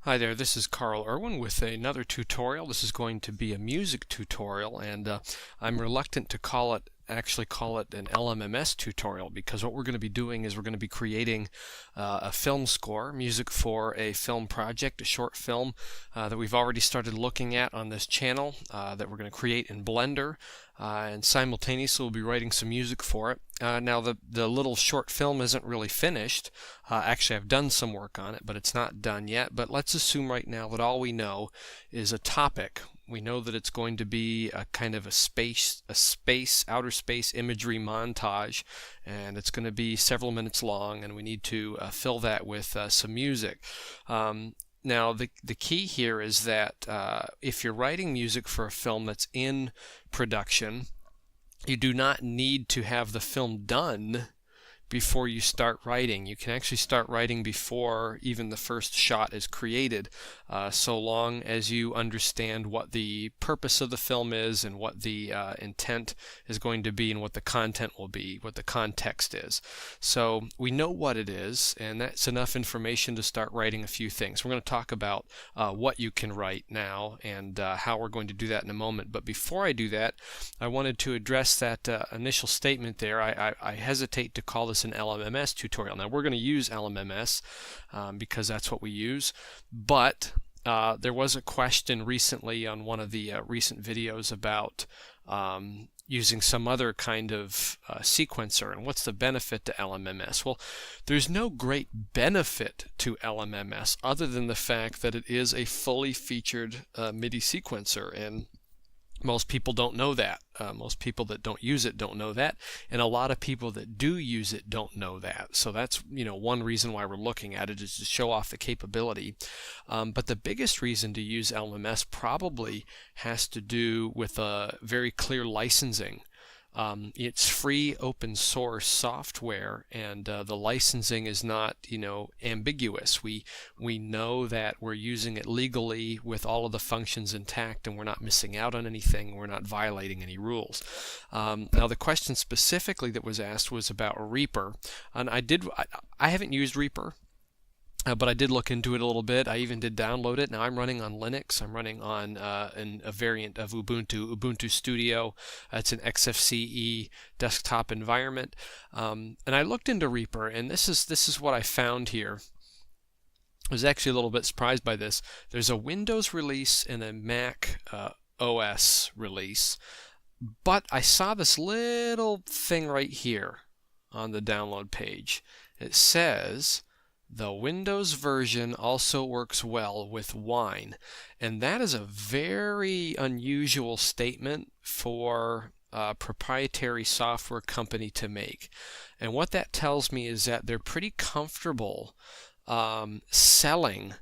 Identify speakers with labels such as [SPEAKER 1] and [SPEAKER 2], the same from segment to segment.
[SPEAKER 1] Hi there, this is Carl Irwin with another tutorial. This is going to be a music tutorial, and I'm reluctant to actually call it an LMMS tutorial, because what we're going to be doing is we're going to be creating a film score, music for a film project, a short film that we've already started looking at on this channel that we're going to create in Blender, and simultaneously we'll be writing some music for it. Now the little short film isn't really finished. Actually, I've done some work on it, but it's not done yet. But let's assume right now that all we know is a topic. We know that it's going to be a kind of outer space imagery montage, and it's going to be several minutes long, and we need to fill that with some music. Now, the key here is that if you're writing music for a film that's in production, you do not need to have the film done before you start writing. You can actually start writing before even the first shot is created, so long as you understand what the purpose of the film is and what the intent is going to be and what the content will be, what the context is. So we know what it is, and that's enough information to start writing a few things. We're going to talk about what you can write now and how we're going to do that in a moment. But before I do that, I wanted to address that initial statement there. I hesitate to call this an LMMS tutorial. Now, we're going to use LMMS because that's what we use, but there was a question recently on one of the recent videos about using some other kind of sequencer, and what's the benefit to LMMS? Well, there's no great benefit to LMMS other than the fact that it is a fully featured MIDI sequencer, and most people don't know that. Most people that don't use it don't know that, and a lot of people that do use it don't know that. So that's one reason why we're looking at it, is to show off the capability. But the biggest reason to use LMS probably has to do with a very clear licensing. It's free open source software, and the licensing is not ambiguous. We know that we're using it legally with all of the functions intact, and we're not missing out on anything. We're not violating any rules. Now, the question specifically that was asked was about Reaper, and I haven't used Reaper. But I did look into it a little bit. I even did download it. Now I'm running on Linux. I'm running on a variant of Ubuntu Studio. It's an XFCE desktop environment. And I looked into Reaper, and this is what I found here. I was actually a little bit surprised by this. There's a Windows release and a Mac OS release. But I saw this little thing right here on the download page. It says the Windows version also works well with Wine, and that is a very unusual statement for a proprietary software company to make. And what that tells me is that they're pretty comfortable selling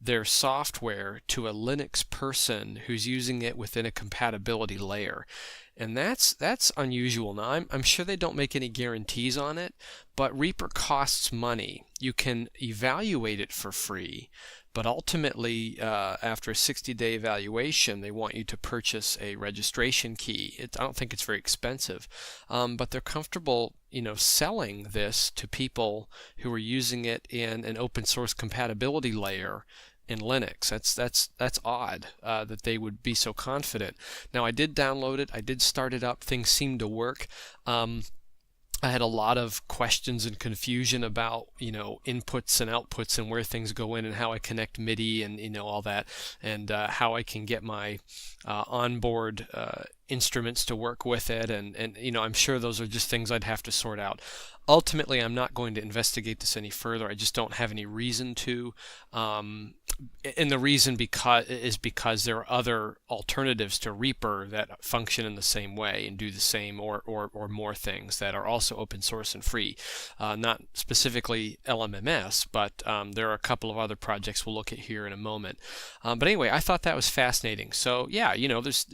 [SPEAKER 1] their software to a Linux person who's using it within a compatibility layer. And that's unusual. Now, I'm sure they don't make any guarantees on it, but Reaper costs money. You can evaluate it for free, but ultimately, after a 60-day evaluation, they want you to purchase a registration key. I don't think it's very expensive, but they're comfortable, selling this to people who are using it in an open source compatibility layer in Linux. That's odd that they would be so confident. Now, I did download it. I did start it up. Things seemed to work. I had a lot of questions and confusion about inputs and outputs and where things go in and how I connect MIDI and all that, and how I can get my onboard instruments to work with it, and I'm sure those are just things I'd have to sort out. Ultimately, I'm not going to investigate this any further. I just don't have any reason to, and the reason is because there are other alternatives to Reaper that function in the same way and do the same or more things that are also open source and free. Not specifically LMMS, but there are a couple of other projects we'll look at here in a moment. But anyway, I thought that was fascinating. So yeah, there's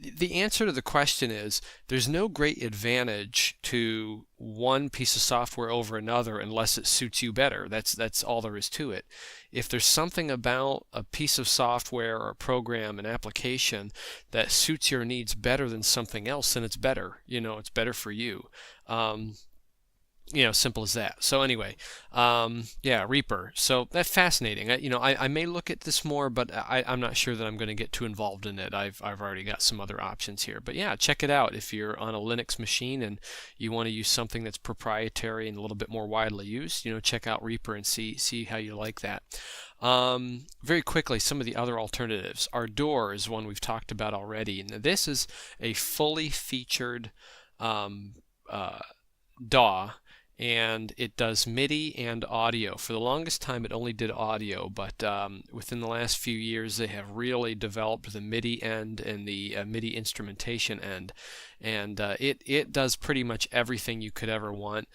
[SPEAKER 1] the answer to the question is there's no great advantage to one piece of software over another unless it suits you better. That's all there is to it. If there's something about a piece of software or a program, an application that suits your needs better than something else, then it's better. It's better for you. simple as that. So anyway, yeah, Reaper. So that's fascinating. I may look at this more, but I'm not sure that I'm going to get too involved in it. I've already got some other options here. But yeah, check it out if you're on a Linux machine and you want to use something that's proprietary and a little bit more widely used. Check out Reaper and see how you like that. Very quickly, some of the other alternatives. Ardour is one we've talked about already. Now, this is a fully featured DAW, and it does MIDI and audio. For the longest time it only did audio, but within the last few years they have really developed the MIDI end and the MIDI instrumentation end, and it does pretty much everything you could ever want,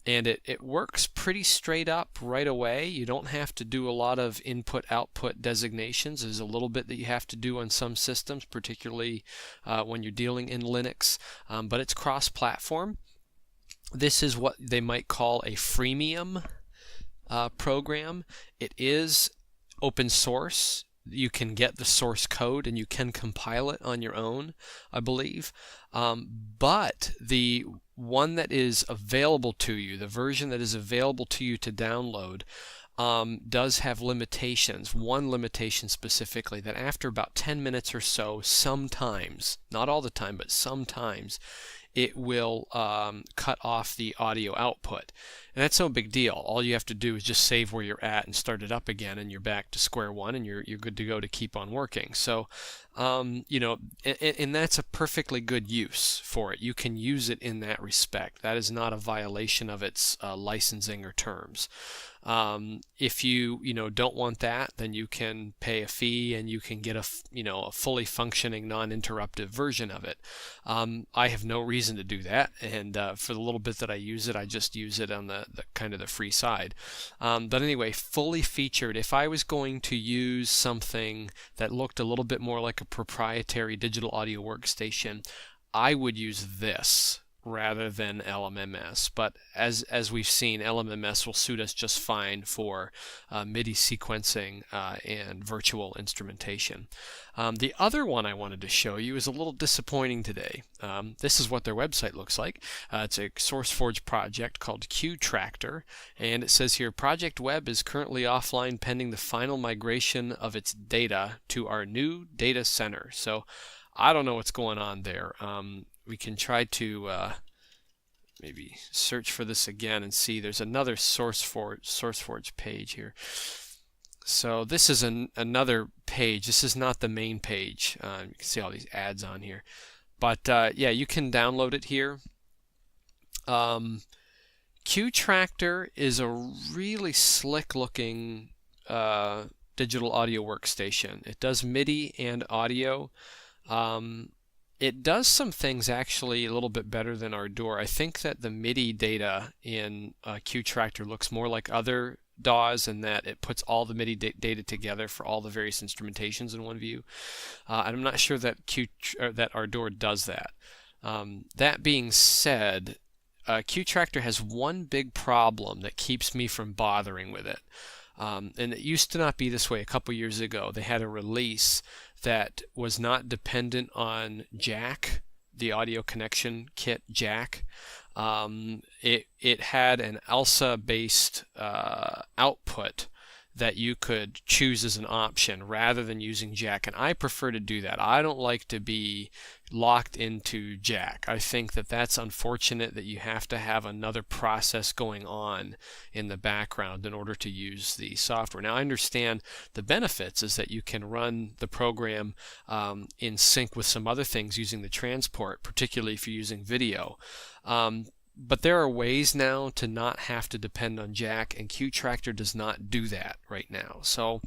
[SPEAKER 1] and it works pretty straight up right away. You don't have to do a lot of input-output designations. There's a little bit that you have to do on some systems, particularly when you're dealing in Linux, but it's cross-platform. This is what they might call a freemium program. It is open source. You can get the source code and you can compile it on your own, I believe. But the one that is available to you, the version that is available to you to download, does have limitations. One limitation specifically, that after about 10 minutes or so, sometimes, not all the time, but sometimes, it will cut off the audio output. And that's no big deal. All you have to do is just save where you're at and start it up again, and you're back to square one, and you're good to go to keep on working. So, and that's a perfectly good use for it. You can use it in that respect. That is not a violation of its licensing or terms. If you don't want that, then you can pay a fee and you can get a fully functioning non-interruptive version of it. I have no reason to do that, and for the little bit that I use it, I just use it on the kind of the free side. But anyway, fully featured. If I was going to use something that looked a little bit more like a proprietary digital audio workstation, I would use this rather than LMMS. But as we've seen, LMMS will suit us just fine for MIDI sequencing and virtual instrumentation. The other one I wanted to show you is a little disappointing today. This is what their website looks like. It's a SourceForge project called Q-Tractor, and it says here, Project Web is currently offline pending the final migration of its data to our new data center. So I don't know what's going on there. We can try to maybe search for this again and see. There's another SourceForge page here. So this is another page. This is not the main page. You can see all these ads on here. But yeah, you can download it here. Q-Tractor is a really slick looking digital audio workstation. It does MIDI and audio. It does some things actually a little bit better than Ardour. I think that the MIDI data in Q-Tractor looks more like other DAWs in that it puts all the MIDI data together for all the various instrumentations in one view. And I'm not sure that that Ardour does that. That being said, Q-Tractor has one big problem that keeps me from bothering with it. And it used to not be this way a couple years ago. They had a release that was not dependent on jack, the audio connection kit jack. It had an ALSA-based output that you could choose as an option rather than using jack, and I prefer to do that. I don't like to be locked into jack. I think that that's unfortunate that you have to have another process going on in the background in order to use the software. Now I understand the benefits is that you can run the program in sync with some other things using the transport, particularly if you're using video. But there are ways now to not have to depend on jack, and Q-Tractor does not do that right now. So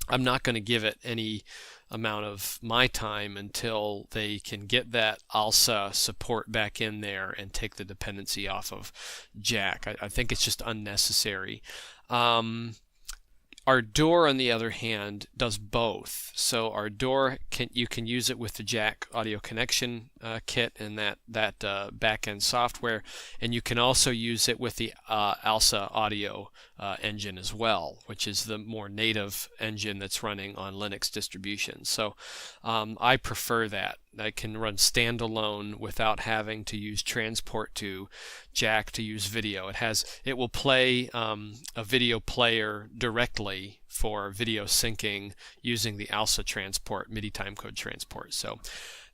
[SPEAKER 1] I'm not going to give it any amount of my time until they can get that ALSA support back in there and take the dependency off of jack. I think it's just unnecessary. Ardour, on the other hand, does both. So Ardour, you can use it with the jack audio connection kit and that back-end software, and you can also use it with the ALSA audio engine as well, which is the more native engine that's running on Linux distributions. So I prefer that. that can run standalone without having to use transport to jack to use video. It will play a video player directly for video syncing using the ALSA transport, MIDI timecode transport. So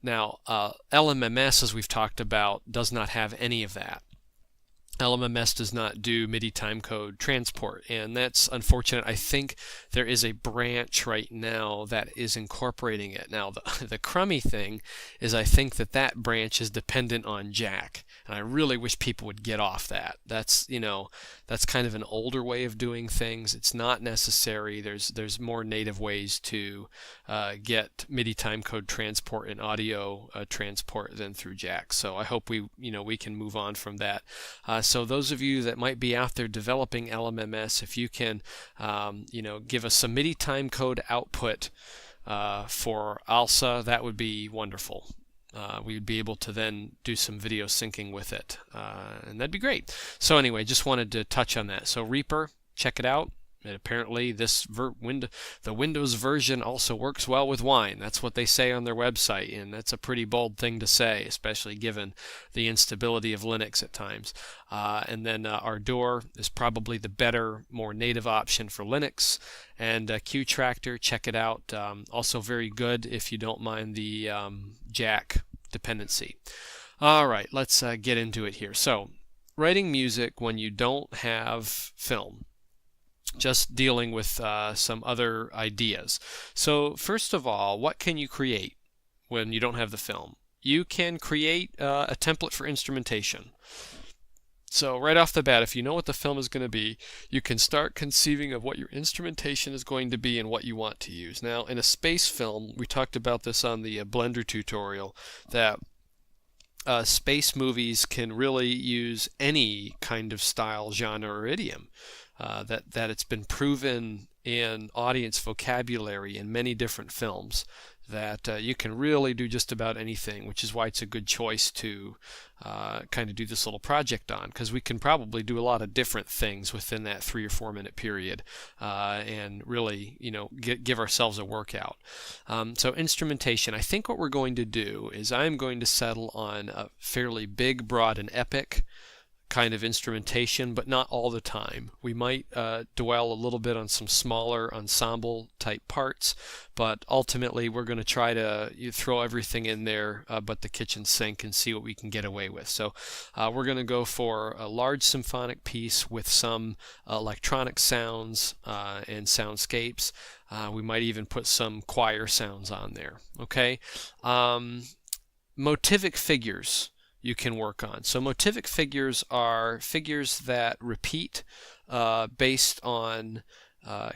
[SPEAKER 1] now LMMS, as we've talked about, does not have any of that. LMMS does not do MIDI timecode transport, and that's unfortunate. I think there is a branch right now that is incorporating it. Now, the crummy thing is I think that branch is dependent on jack, and I really wish people would get off that. That's kind of an older way of doing things. It's not necessary. There's more native ways to get MIDI timecode transport and audio transport than through jack. So I hope we can move on from that. So those of you that might be out there developing LMMS, if you can, give us some MIDI timecode output for ALSA, that would be wonderful. We'd be able to then do some video syncing with it, and that'd be great. So anyway, just wanted to touch on that. So Reaper, check it out. And apparently the Windows version also works well with Wine. That's what they say on their website, and that's a pretty bold thing to say, especially given the instability of Linux at times. And then Ardour is probably the better, more native option for Linux. And QTractor, check it out. Also very good if you don't mind the jack dependency. All right, let's get into it here. So, writing music when you don't have film. Just dealing with some other ideas. So first of all, what can you create when you don't have the film? You can create a template for instrumentation. So right off the bat, if you know what the film is going to be, you can start conceiving of what your instrumentation is going to be and what you want to use. Now, in a space film, we talked about this on the Blender tutorial, that space movies can really use any kind of style, genre, or idiom. That it's been proven in audience vocabulary in many different films that you can really do just about anything, which is why it's a good choice to kind of do this little project on, because we can probably do a lot of different things within that 3 or 4 minute period and really give ourselves a workout. So instrumentation, I think what we're going to do is I'm going to settle on a fairly big, broad, and epic kind of instrumentation, but not all the time. We might dwell a little bit on some smaller ensemble type parts, but ultimately we're going to try to throw everything in there but the kitchen sink and see what we can get away with. So we're going to go for a large symphonic piece with some electronic sounds and soundscapes. We might even put some choir sounds on there. Okay, motivic figures you can work on. So motivic figures are figures that repeat based on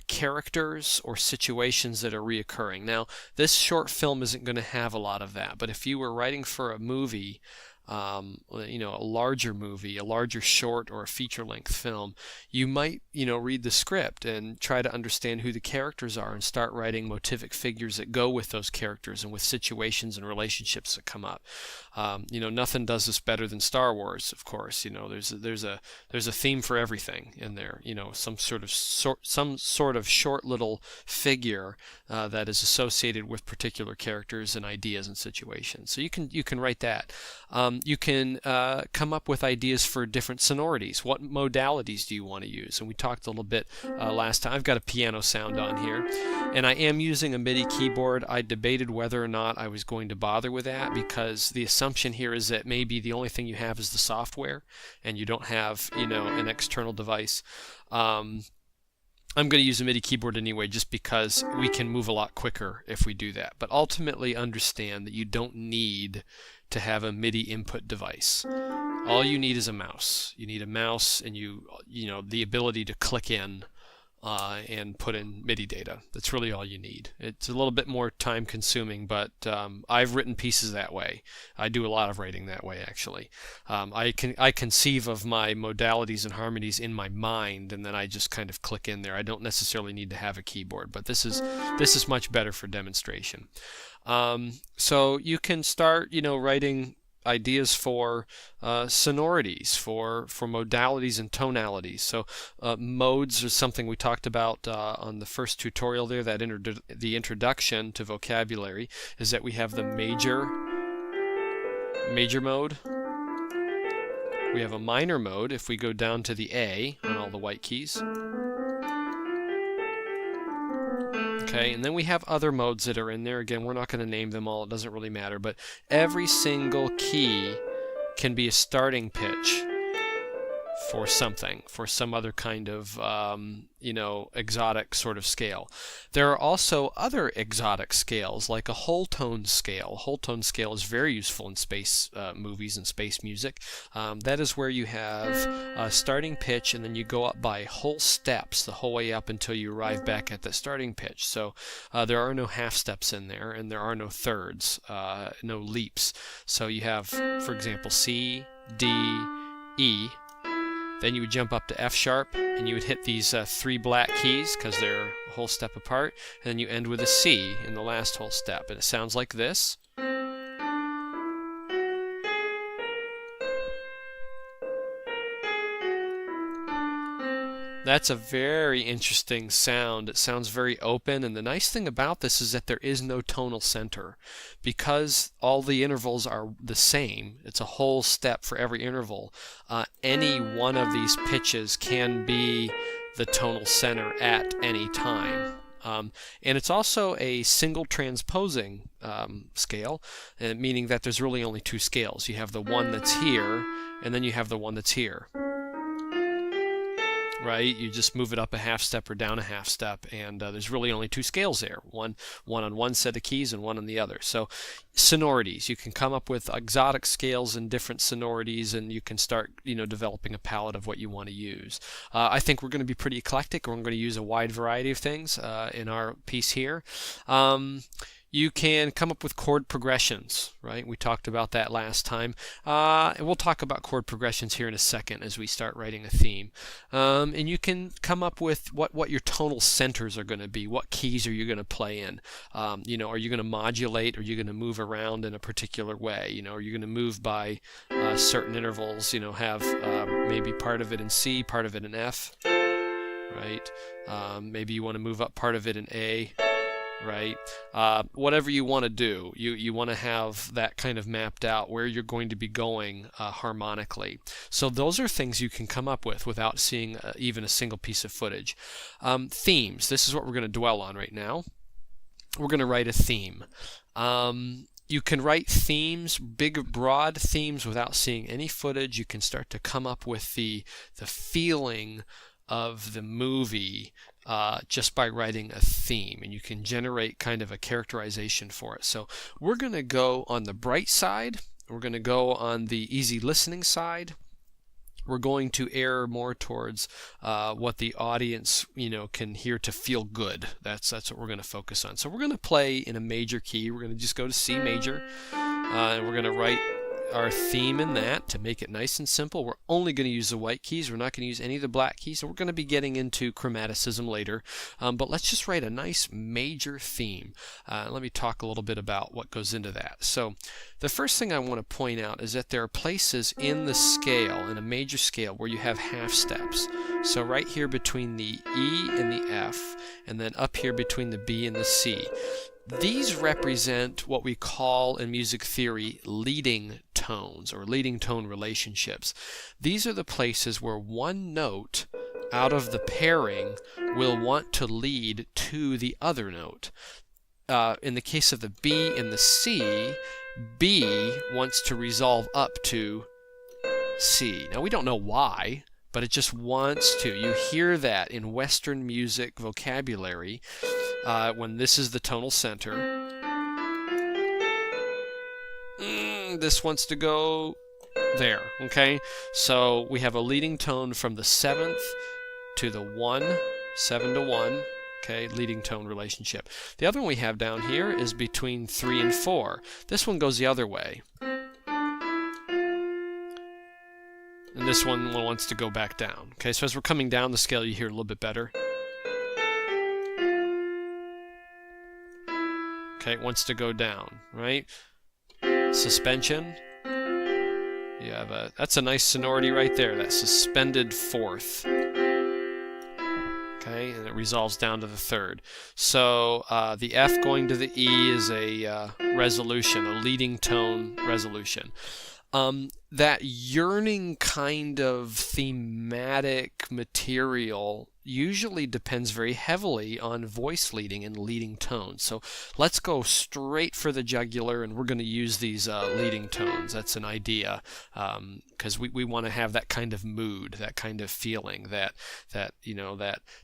[SPEAKER 1] characters or situations that are reoccurring. Now, this short film isn't going to have a lot of that, but if you were writing for a movie, a larger movie, a larger short or a feature-length film, you might, read the script and try to understand who the characters are and start writing motivic figures that go with those characters and with situations and relationships that come up. Nothing does this better than Star Wars, of course. There's a theme for everything in there. Some sort of short little figure that is associated with particular characters and ideas and situations. So you can write that. You can come up with ideas for different sonorities. What modalities do you want to use? And we talked a little bit last time. I've got a piano sound on here, and I am using a MIDI keyboard. I debated whether or not I was going to bother with that, because the assumption here is that maybe the only thing you have is the software, and you don't have an external device. I'm going to use a MIDI keyboard anyway, just because we can move a lot quicker if we do that. But ultimately understand that you don't need to have a MIDI input device. All you need is a mouse. You need a mouse and the ability to click in and put in MIDI data. That's really all you need. It's a little bit more time consuming, but I've written pieces that way. I do a lot of writing that way, actually. I conceive of my modalities and harmonies in my mind, and then I just kind of click in there. I don't necessarily need to have a keyboard, but this is much better for demonstration. So you can start, writing ideas for sonorities, for modalities and tonalities. So modes is something we talked about on the first tutorial there, that the introduction to vocabulary, is that we have the major, major mode. We have a minor mode if we go down to the A on all the white keys. Okay, and then we have other modes that are in there. Again, we're not going to name them all, it doesn't really matter, but every single key can be a starting pitch for something, for some other kind of, exotic sort of scale. There are also other exotic scales, like a whole tone scale. A whole tone scale is very useful in space movies and space music. That is where you have a starting pitch, and then you go up by whole steps the whole way up until you arrive back at the starting pitch. So there are no half steps in there, and there are no thirds, no leaps. So you have, for example, C, D, E. Then you would jump up to F sharp, and you would hit these 3 black keys because they're a whole step apart, and then you end with a C in the last whole step, and it sounds like this. That's a very interesting sound. It sounds very open, and the nice thing about this is that there is no tonal center. Because all the intervals are the same, it's a whole step for every interval, any one of these pitches can be the tonal center at any time. And it's also a single transposing scale, meaning that there's really only 2 scales. You have the one that's here, and then you have the one that's here. Right? You just move it up a half step or down a half step, and there's really only 2 scales there. One on one set of keys and one on the other. So sonorities, you can come up with exotic scales and different sonorities, and you can start developing a palette of what you want to use. I think we're going to be pretty eclectic. We're going to use a wide variety of things in our piece here. You can come up with chord progressions, right? We talked about that last time. And we'll talk about chord progressions here in a second as we start writing a theme. And you can come up with what your tonal centers are going to be. What keys are you going to play in? Are you going to modulate? Are you going to move around in a particular way? Are you going to move by certain intervals? Have maybe part of it in C, part of it in F, right? Maybe you want to move up part of it in A. Right? Whatever you want to do, you want to have that kind of mapped out where you're going to be going harmonically. So those are things you can come up with without seeing even a single piece of footage. Themes. This is what we're going to dwell on right now. We're going to write a theme. You can write themes, big, broad themes, without seeing any footage. You can start to come up with the feeling of the movie just by writing a theme, and you can generate kind of a characterization for it. So we're going to go on the bright side, we're going to go on the easy listening side, we're going to err more towards what the audience can hear to feel good. That's what we're going to focus on. So we're going to play in a major key. We're going to just go to C major, and we're going to write our theme in that to make it nice and simple. We're only going to use the white keys. We're not going to use any of the black keys. So we're going to be getting into chromaticism later. But let's just write a nice major theme. Let me talk a little bit about what goes into that. So the first thing I want to point out is that there are places in the scale, in a major scale, where you have half steps. So right here between the E and the F, and then up here between the B and the C. These represent what we call in music theory leading tones, or leading tone relationships. These are the places where one note out of the pairing will want to lead to the other note. In the case of the B and the C, B wants to resolve up to C. Now we don't know why, but it just wants to. You hear that in Western music vocabulary. When this is the tonal center, this wants to go there, okay? So we have a leading tone from the 7th to the 1, 7 to 1, okay, leading tone relationship. The other one we have down here is between 3 and 4. This one goes the other way. And this one wants to go back down, okay? So as we're coming down the scale, you hear a little bit better. Okay, it wants to go down, right? Suspension. You have that's a nice sonority right there, that suspended fourth. Okay, and it resolves down to the third. So the F going to the E is a resolution, a leading tone resolution. That yearning kind of thematic material usually depends very heavily on voice leading and leading tones. So let's go straight for the jugular, and we're going to use these leading tones. That's an idea, because we want to have that kind of mood, that kind of feeling, that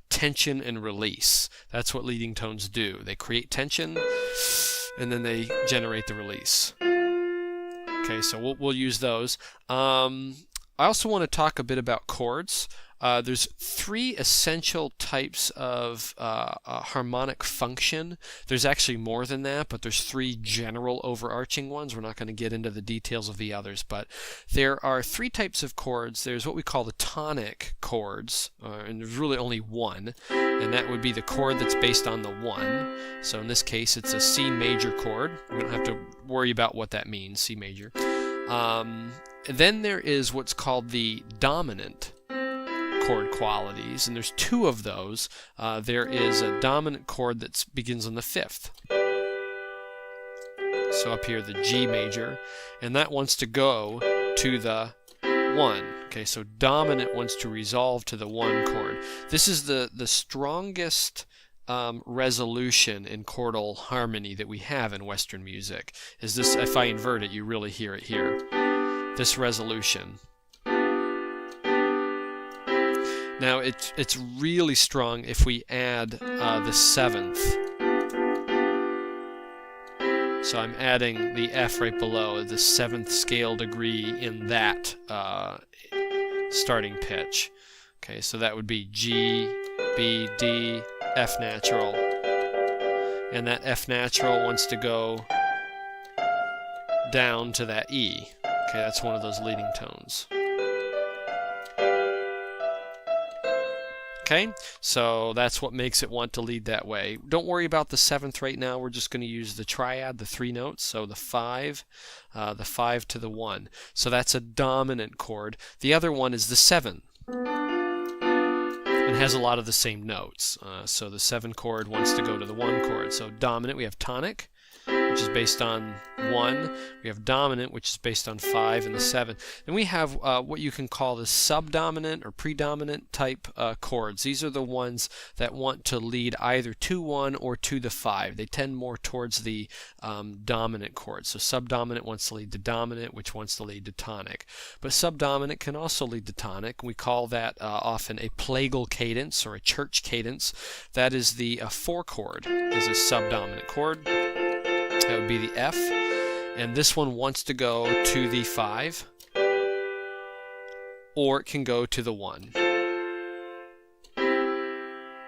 [SPEAKER 1] tension and release. That's what leading tones do. They create tension, and then they generate the release. Okay, so we'll use those. I also want to talk a bit about chords. There's three essential types of harmonic function. There's actually more than that, but there's three general overarching ones. We're not going to get into the details of the others, but there are three types of chords. There's what we call the tonic chords, and there's really only one, and that would be the chord that's based on the one. So in this case, it's a C major chord. We don't have to worry about what that means, C major. Then there is what's called the dominant chord qualities, and there's two of those. There is a dominant chord that begins on the fifth. So up here, the G major, and that wants to go to the 1. Okay, so dominant wants to resolve to the 1 chord. This is the strongest resolution in chordal harmony that we have in Western music. Is this? If I invert it, you really hear it here. This resolution. Now it's really strong if we add the 7th. So I'm adding the F right below, the 7th scale degree in that starting pitch. Okay, so that would be G, B, D, F natural. And that F natural wants to go down to that E. Okay, that's one of those leading tones. Okay, so that's what makes it want to lead that way. Don't worry about the 7th right now. We're just going to use the triad, the 3 notes. So the 5 to the 1. So that's a dominant chord. The other one is the 7. It has a lot of the same notes. So the 7 chord wants to go to the 1 chord. So dominant, we have tonic, which is based on 1. We have dominant, which is based on 5 and the 7. Then we have what you can call the subdominant or predominant type chords. These are the ones that want to lead either to 1 or to the 5. They tend more towards the dominant chord. So subdominant wants to lead to dominant, which wants to lead to tonic. But subdominant can also lead to tonic. We call that often a plagal cadence or a church cadence. That is the 4 chord is a subdominant chord. That would be the F, and this one wants to go to the 5, or it can go to the 1.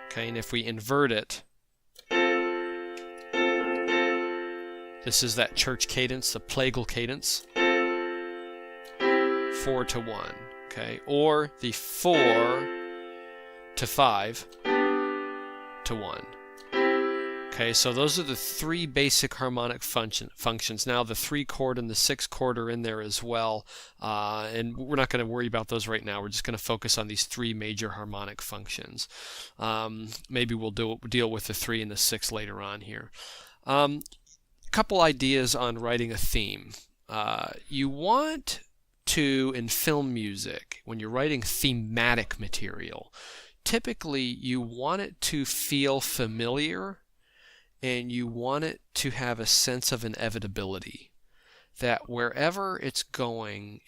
[SPEAKER 1] Okay, and if we invert it, this is that church cadence, the plagal cadence, 4 to 1, okay, or the 4 to 5 to 1. Okay, so those are the 3 basic harmonic functions. Now the 3 chord and the 6 chord are in there as well, and we're not going to worry about those right now. We're just going to focus on these 3 major harmonic functions. Maybe we'll deal with the 3 and the 6 later on here. A couple ideas on writing a theme. You want to, in film music, when you're writing thematic material, typically you want it to feel familiar, and you want it to have a sense of inevitability, that wherever it's going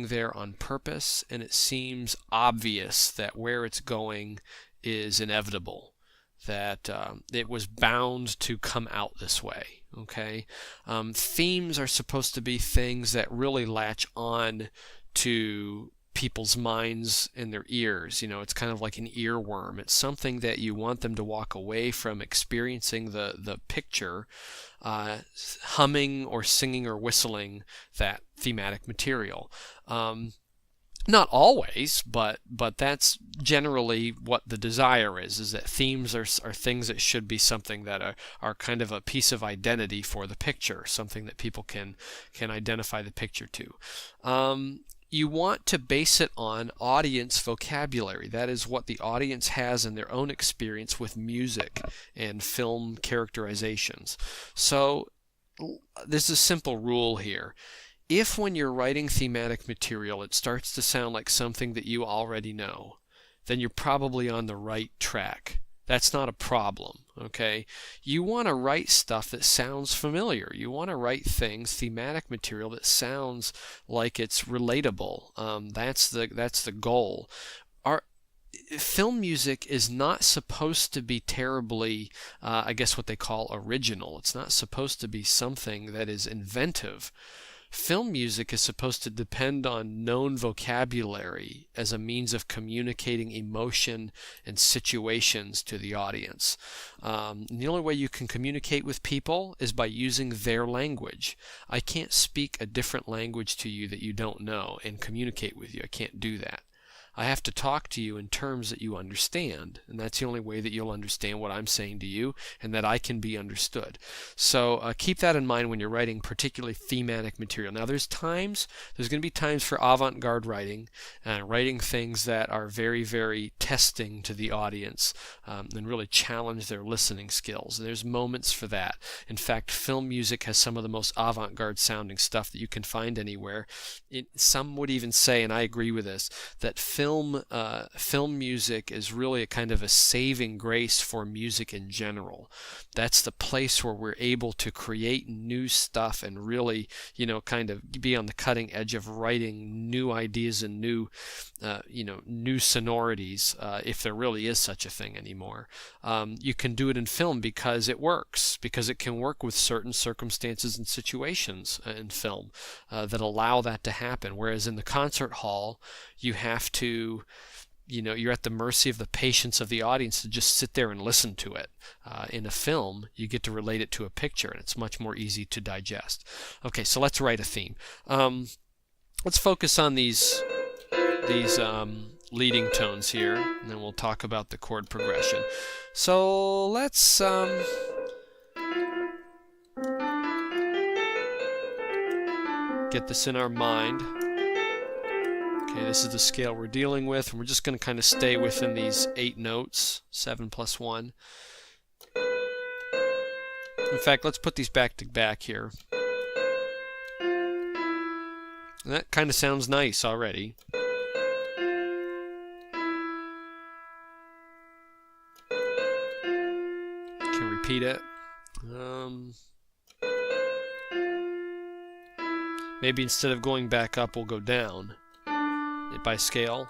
[SPEAKER 1] there on purpose, and it seems obvious that where it's going is inevitable, that it was bound to come out this way. Okay, themes are supposed to be things that really latch on to people's minds and their ears. You know, it's kind of like an earworm. It's something that you want them to walk away from experiencing the picture, humming or singing or whistling that thematic material. Not always, but that's generally what the desire is that themes are things that should be something that are kind of a piece of identity for the picture, something that people can identify the picture to. you want to base it on audience vocabulary. That is what the audience has in their own experience with music and film characterizations. So there's a simple rule here. If when you're writing thematic material it starts to sound like something that you already know, then you're probably on the right track. That's not a problem, okay? You want to write stuff that sounds familiar. You want to write things, thematic material that sounds like it's relatable. That's the goal. Our film music is not supposed to be terribly, I guess what they call original. It's not supposed to be something that is inventive. Film music is supposed to depend on known vocabulary as a means of communicating emotion and situations to the audience. And the only way you can communicate with people is by using their language. I can't speak a different language to you that you don't know and communicate with you. I can't do that. I have to talk to you in terms that you understand, and that's the only way that you'll understand what I'm saying to you and that I can be understood. So keep that in mind when you're writing particularly thematic material. Now there's going to be times for avant-garde writing, writing things that are very, very testing to the audience and really challenge their listening skills. And there's moments for that. In fact, film music has some of the most avant-garde sounding stuff that you can find anywhere. Some would even say, and I agree with this, that film music is really a kind of a saving grace for music in general. That's the place where we're able to create new stuff and really, kind of be on the cutting edge of writing new ideas and new sonorities, if there really is such a thing anymore. You can do it in film because it works, because it can work with certain circumstances and situations in film that allow that to happen. Whereas in the concert hall, you have to, you're at the mercy of the patience of the audience to just sit there and listen to it. In a film, you get to relate it to a picture, and it's much more easy to digest. Okay, so let's write a theme. Let's focus on these leading tones here, and then we'll talk about the chord progression. So let's get this in our mind. Okay, this is the scale we're dealing with, and we're just going to kind of stay within these 8 notes, 7 plus 1. In fact, let's put these back to back here. And that kind of sounds nice already. Can repeat it. Maybe instead of going back up, we'll go down by scale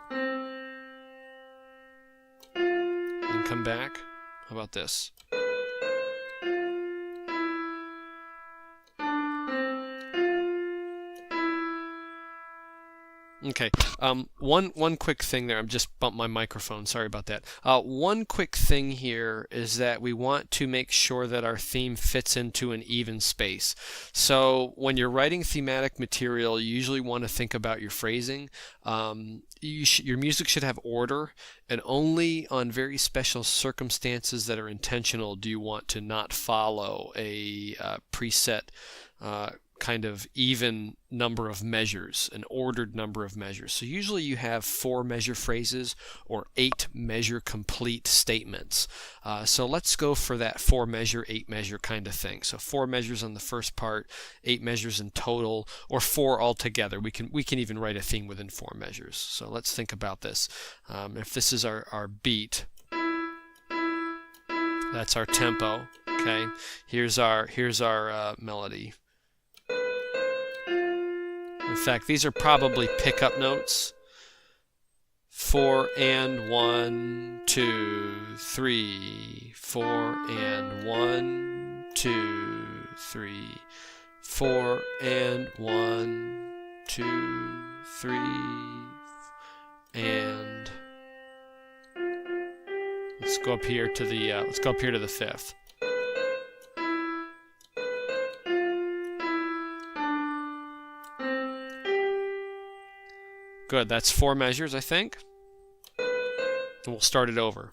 [SPEAKER 1] and come back. How about this? Okay, one quick thing there. I'm just bumped my microphone. Sorry about that. One quick thing here is that we want to make sure that our theme fits into an even space. So when you're writing thematic material, you usually want to think about your phrasing. Your music should have order, and only on very special circumstances that are intentional do you want to not follow a preset kind of even number of measures, an ordered number of measures. So usually you have 4 measure phrases or 8 measure complete statements. So let's go for that 4 measure, 8 measure kind of thing. So 4 measures on the first part, 8 measures in total, or 4 altogether. We can even write a theme within 4 measures. So let's think about this. If this is our beat, that's our tempo. Okay, here's our melody. In fact, these are probably pickup notes. 4 and 1, 2, 3. 4 and 1, 2, 3. 4 and 1, 2, 3. And let's go up here to the 5th. Good, that's 4 measures, I think. And we'll start it over.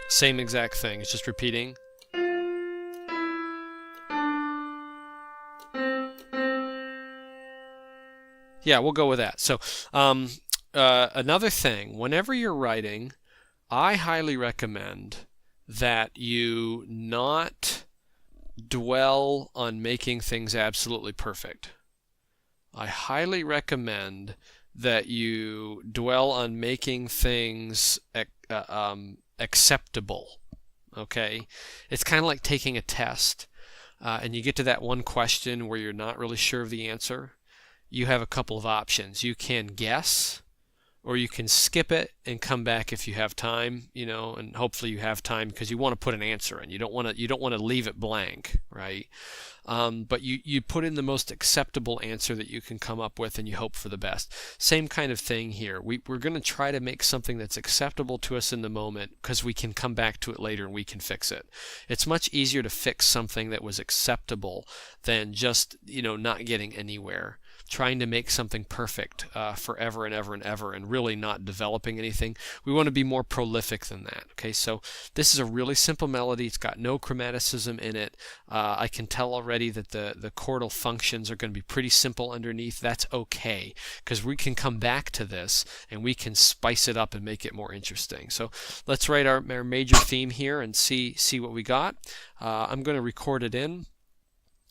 [SPEAKER 1] Same exact thing, it's just repeating. Yeah, we'll go with that. So another thing, whenever you're writing, I highly recommend that you not dwell on making things absolutely perfect. I highly recommend that you dwell on making things acceptable. Okay? It's kind of like taking a test, and you get to that one question where you're not really sure of the answer. You have a couple of options. You can guess, or you can skip it and come back if you have time, and hopefully you have time because you want to put an answer in. You don't want to leave it blank, right? But you put in the most acceptable answer that you can come up with, and you hope for the best. Same kind of thing here. We're going to try to make something that's acceptable to us in the moment because we can come back to it later and we can fix it. It's much easier to fix something that was acceptable than just not getting anywhere. Trying to make something perfect forever and ever and ever and really not developing anything. We want to be more prolific than that. Okay, so this is a really simple melody. It's got no chromaticism in it. I can tell already that the chordal functions are going to be pretty simple underneath. That's okay because we can come back to this and we can spice it up and make it more interesting. So let's write our major theme here and see what we got. I'm going to record it in.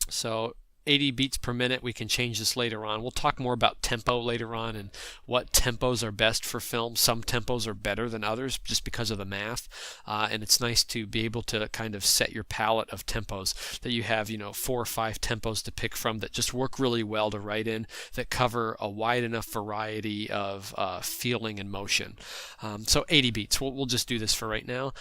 [SPEAKER 1] So 80 beats per minute. We can change this later on. We'll talk more about tempo later on and what tempos are best for film. Some tempos are better than others just because of the math, and it's nice to be able to kind of set your palette of tempos, that you have 4 or 5 tempos to pick from that just work really well to write in, that cover a wide enough variety of feeling and motion. So 80 beats. We'll just do this for right now.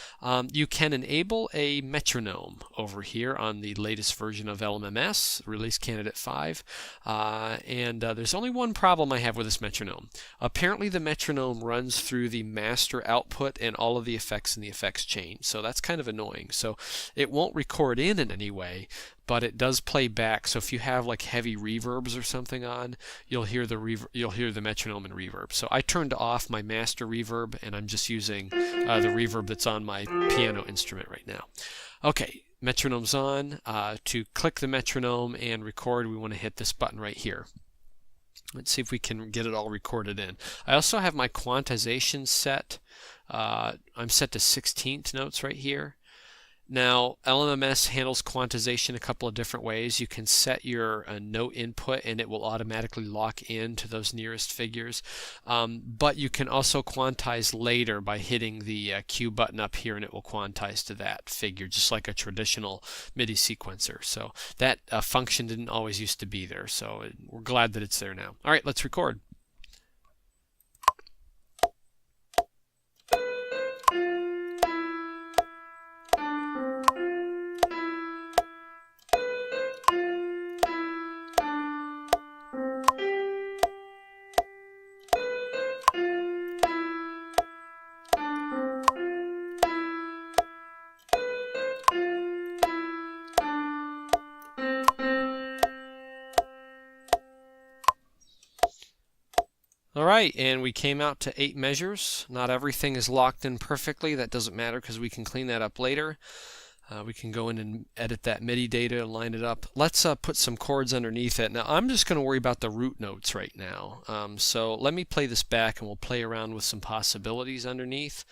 [SPEAKER 1] You can enable a metronome over here on the latest version of LMMS, release candidate 5, and there's only one problem I have with this metronome. Apparently the metronome runs through the master output and all of the effects in the effects chain, so that's kind of annoying. So it won't record in any way, but it does play back. So if you have like heavy reverbs or something on, you'll hear the metronome and reverb. So I turned off my master reverb and I'm just using the reverb that's on my piano instrument right now. Okay, metronome's on. To click the metronome and record, we want to hit this button right here. Let's see if we can get it all recorded in. I also have my quantization set. I'm set to 16th notes right here. Now, LMMS handles quantization a couple of different ways. You can set your note input and it will automatically lock in to those nearest figures. But you can also quantize later by hitting the Q button up here, and it will quantize to that figure, just like a traditional MIDI sequencer. So that function didn't always used to be there, so we're glad that it's there now. All right, let's record. Alright, and we came out to 8 measures. Not everything is locked in perfectly. That doesn't matter because we can clean that up later. We can go in and edit that MIDI data and line it up. Let's put some chords underneath it. Now I'm just going to worry about the root notes right now. So let me play this back and we'll play around with some possibilities underneath.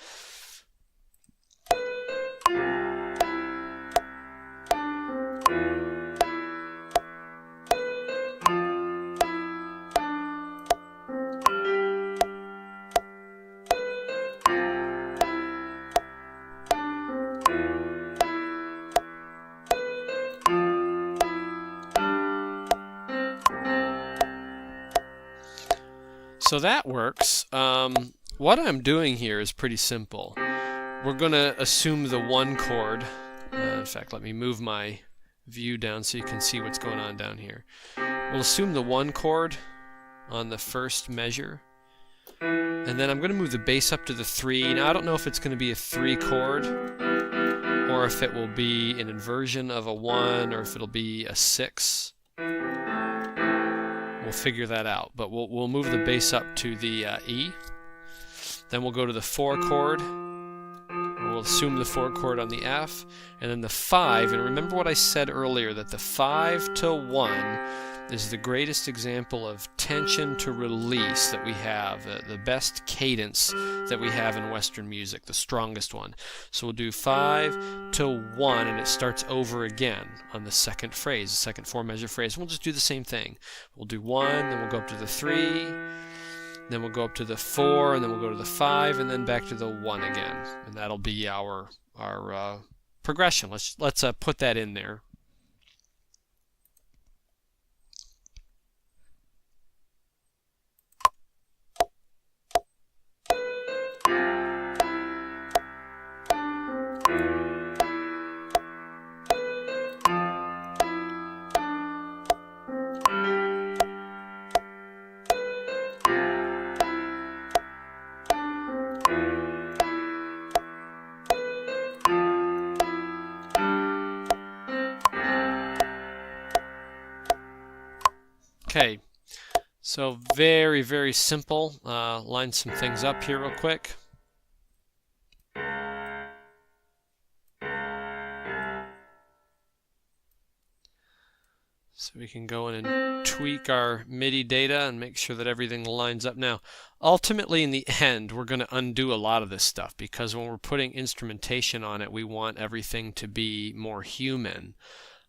[SPEAKER 1] So that works. What I'm doing here is pretty simple. We're going to assume the 1 chord. In fact, let me move my view down so you can see what's going on down here. We'll assume the 1 chord on the first measure. And then I'm going to move the bass up to the 3. Now I don't know if it's going to be a 3 chord or if it will be an inversion of a 1 or if it'll be a 6. We'll figure that out, but we'll move the bass up to the E. Then we'll go to the 4 chord. We'll assume the 4 chord on the F, and then the 5. And remember what I said earlier, that the 5 to 1 is the greatest example of tension to release that we have, the best cadence that we have in Western music, the strongest one. So we'll do 5 to 1, and it starts over again on the second phrase, the second 4-measure phrase. We'll just do the same thing. We'll do 1, then we'll go up to the 3, then we'll go up to the 4, and then we'll go to the 5, and then back to the 1 again. And that'll be our progression. Let's put that in there. Okay, so very, very simple. Line some things up here real quick. So we can go in and tweak our MIDI data and make sure that everything lines up. Now, ultimately in the end, we're going to undo a lot of this stuff, because when we're putting instrumentation on it, we want everything to be more human.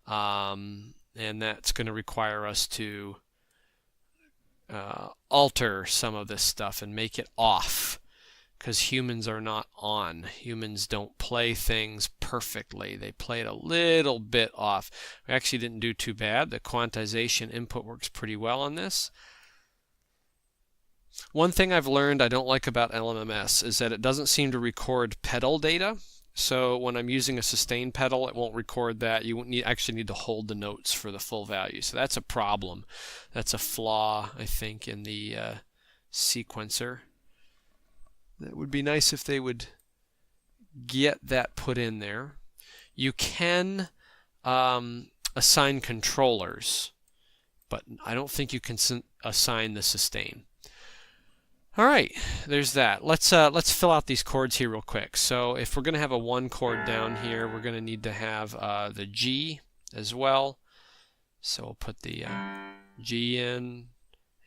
[SPEAKER 1] And that's going to require us to alter some of this stuff and make it off, because humans are not on. Humans don't play things perfectly. They play it a little bit off. We actually didn't do too bad. The quantization input works pretty well on this. One thing I've learned I don't like about LMMS is that it doesn't seem to record pedal data. So when I'm using a sustain pedal, it won't record that. You actually need to hold the notes for the full value. So that's a problem. That's a flaw, I think, in the sequencer. It would be nice if they would get that put in there. You can assign controllers, but I don't think you can assign the sustain. All right, there's that. Let's fill out these chords here real quick. So if we're going to have a 1 chord down here, we're going to need to have the G as well. So we'll put the G in,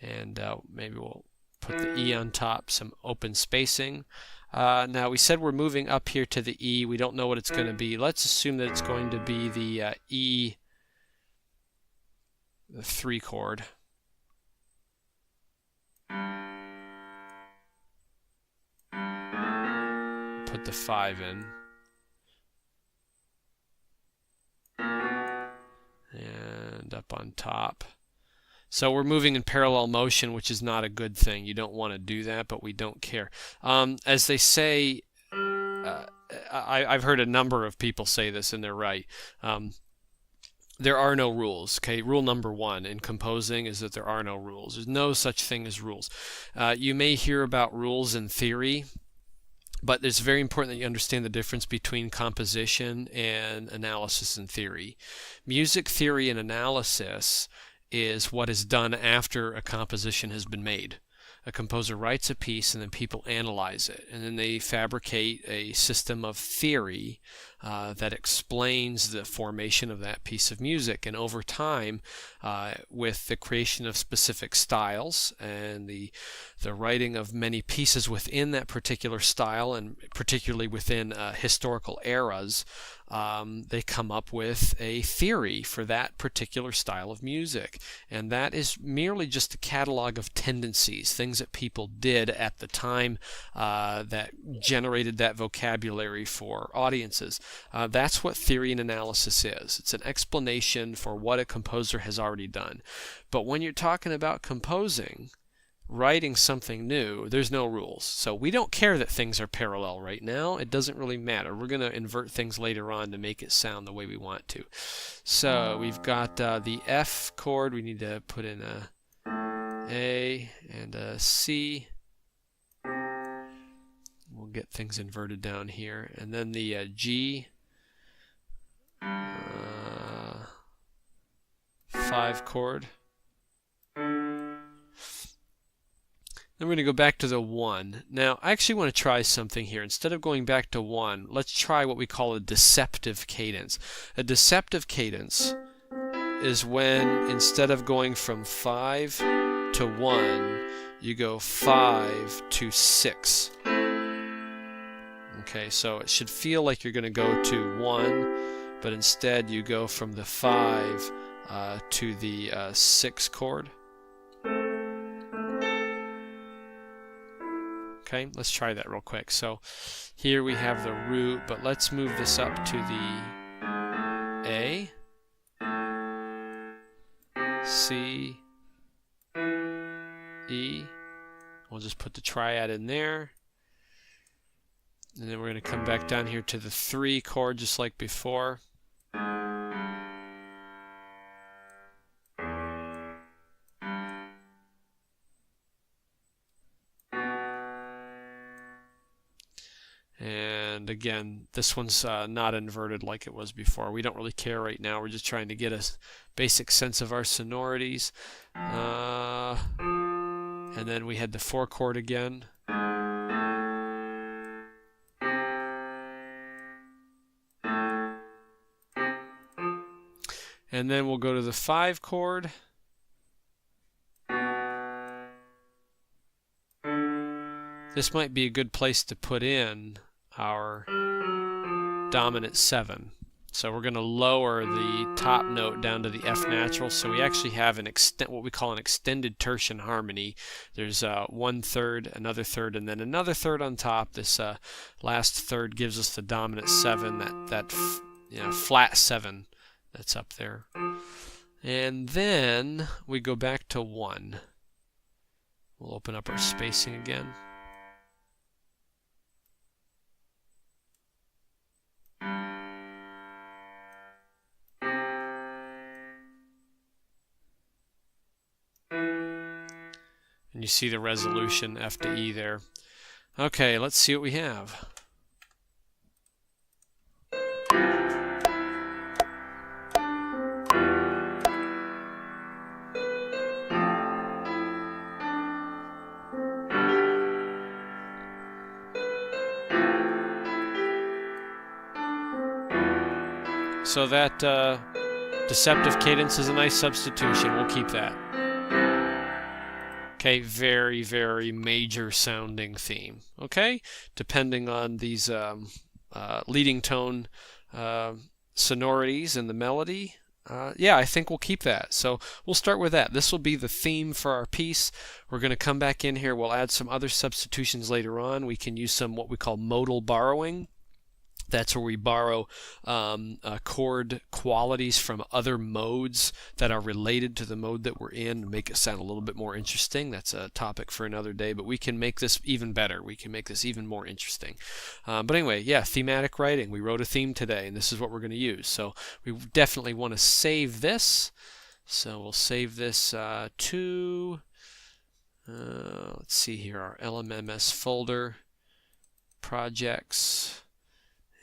[SPEAKER 1] and maybe we'll put the E on top, some open spacing. Now we said we're moving up here to the E. We don't know what it's going to be. Let's assume that it's going to be the E, the 3 chord. Put the 5 in. And up on top. So we're moving in parallel motion, which is not a good thing. You don't want to do that, but we don't care. As they say, I've heard a number of people say this, and they're right. There are no rules. Okay, rule number 1 in composing is that there are no rules. There's no such thing as rules. You may hear about rules in theory, but it's very important that you understand the difference between composition and analysis and theory. Music theory and analysis is what is done after a composition has been made. A composer writes a piece, and then people analyze it, and then they fabricate a system of theory that explains the formation of that piece of music. And over time, with the creation of specific styles and the writing of many pieces within that particular style, and particularly within historical eras, they come up with a theory for that particular style of music. And that is merely just a catalog of tendencies, things that people did at the time that generated that vocabulary for audiences. That's what theory and analysis is. It's an explanation for what a composer has already done. But when you're talking about composing, writing something new, there's no rules. So we don't care that things are parallel right now. It doesn't really matter. We're going to invert things later on to make it sound the way we want to. So we've got the F chord. We need to put in a A and a C. We'll get things inverted down here. And then the G. 5 chord. Then we're going to go back to the 1. Now, I actually want to try something here. Instead of going back to 1, let's try what we call a deceptive cadence. A deceptive cadence is when instead of going from 5 to 1, you go 5 to 6. Okay, so it should feel like you're going to go to 1, but instead you go from the 5 to the 6 chord. Okay, let's try that real quick. So here we have the root, but let's move this up to the A, C, E. We'll just put the triad in there. And then we're going to come back down here to the 3 chord just like before. And again, this one's not inverted like it was before. We don't really care right now. We're just trying to get a basic sense of our sonorities. And then we had the 4 chord again. And then we'll go to the 5 chord. This might be a good place to put in our dominant 7. So we're going to lower the top note down to the F natural, so we actually have what we call an extended tertian harmony. There's 1/3, another third, and then another third on top. This last third gives us the dominant 7, that flat 7 that's up there. And then we go back to 1. We'll open up our spacing again. And you see the resolution F to E there. Okay, let's see what we have. So that deceptive cadence is a nice substitution. We'll keep that. Okay, very, very major sounding theme. Okay, depending on these leading tone sonorities in the melody. Yeah, I think we'll keep that. So we'll start with that. This will be the theme for our piece. We're going to come back in here. We'll add some other substitutions later on. We can use some what we call modal borrowing. That's where we borrow chord qualities from other modes that are related to the mode that we're in and make it sound a little bit more interesting. That's a topic for another day, but we can make this even better. We can make this even more interesting. But anyway, yeah, thematic writing. We wrote a theme today, and this is what we're going to use. So we definitely want to save this. So we'll save this to, let's see here, our LMMS folder, projects.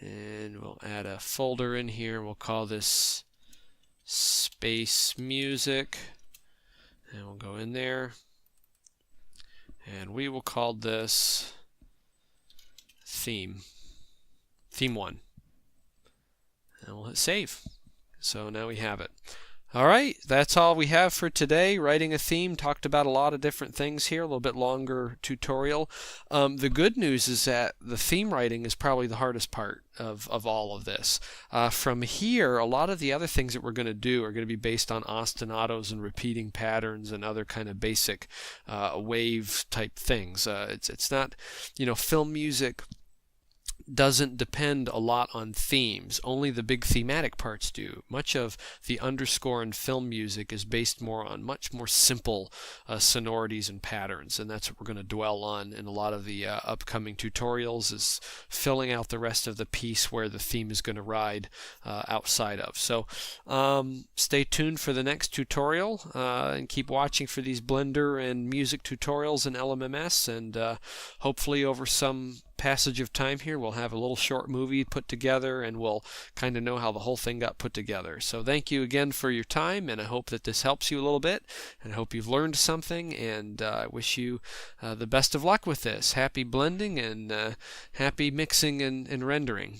[SPEAKER 1] And we'll add a folder in here. We'll call this space music. And we'll go in there. And we will call this theme 1. And we'll hit save. So now we have it. All right, that's all we have for today. Writing a theme, talked about a lot of different things here, a little bit longer tutorial. The good news is that the theme writing is probably the hardest part of all of this. From here, a lot of the other things that we're going to do are going to be based on ostinatos and repeating patterns and other kind of basic wave type things. It's not, film music doesn't depend a lot on themes. Only the big thematic parts do. Much of the underscore in film music is based more on much more simple sonorities and patterns, and that's what we're going to dwell on in a lot of the upcoming tutorials, is filling out the rest of the piece where the theme is going to ride outside of. So stay tuned for the next tutorial and keep watching for these Blender and music tutorials in LMMS, and hopefully over some passage of time here we'll have a little short movie put together and we'll kind of know how the whole thing got put together. So thank you again for your time, and I hope that this helps you a little bit, and I hope you've learned something, and I wish you the best of luck with this. Happy blending and happy mixing and rendering.